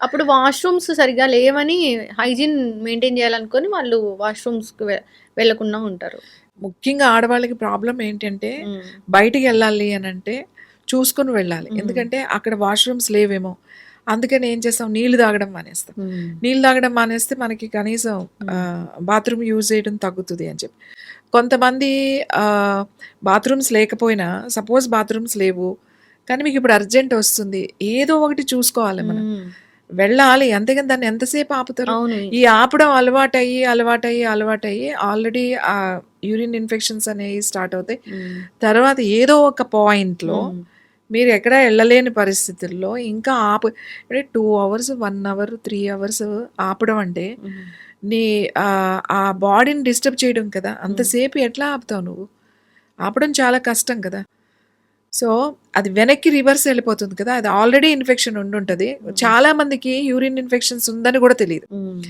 అప్పుడు వాష్‌రూమ్స్ సరిగ్గా లేవని హైజీన్ మెయింటైన్ చేయాలనుకోని వాళ్ళు వాష్‌రూమ్స్‌కి వెళ్ళకుండా ఉంటారు. ముఖ్యంగా ఆడవాళ్ళకి ప్రాబ్లమ్ ఏంటంటే, హ్మ్. బయటికెళ్ళాలి అనంటే చూసుకొని వెళ్ళాలి. హ్మ్. ఎందుకంటే అక్కడ వాష్‌రూమ్స్ లేవేమో! అందుకని ఏం చేస్తాం, నీళ్లు తాగడం మానేస్తాం. హ్మ్. నీళ్ళు తాగడం మానేస్తే మనకి కనీసం హ్మ్. బాత్రూమ్ యూజ్ చేయడం తగ్గుతది అని చెప్పి. కొంతమంది ఆహ్, బాత్రూమ్స్ లేకపోయినా సపోజ్ బాత్రూమ్స్ లేవు. కానీ మీకిప్పుడు అర్జెంట్ ఒస్తుంది. ఏదో ఒకటి చూసుకోవాలి మనం. హ్మ్. వెళ్ళాలి. అంతేగాని దాన్ని ఎంతసేపు ఆపుతారు? అవును. ఈ ఆపడం అలవాటయ్యి ఆల్రెడీ యూరిన్ ఇన్ఫెక్షన్స్ అనేవి స్టార్ట్ అవుతాయి. హ్మ్. తర్వాత ఏదో ఒక పాయింట్‌లో హ్మ్. మీరు ఎక్కడ ఎళ్ళలేని పరిస్థితుల్లో ఇంకా అంటే 2 అవర్స్, 1 అవర్, 3 అవర్స్ ఆపడం అంటే హ్మ్. నీ ఆ బాడీని డిస్టర్బ్ చేయడం కదా! హ్మ్. అంతసేపు ఎట్లా ఆపుతావు నువ్వు? ఆపడం చాలా కష్టం కదా! సో, అది వెనక్కి రివర్స్ ఎళ్ళిపోతుంది కదా! అది ఆల్రెడీ ఇన్ఫెక్షన్ ఉండుంటది. హ్మ్. చాలా మందికి యూరిన్ ఇన్ఫెక్షన్స్ ఉందని గూడా తెలీదు. హ్మ్.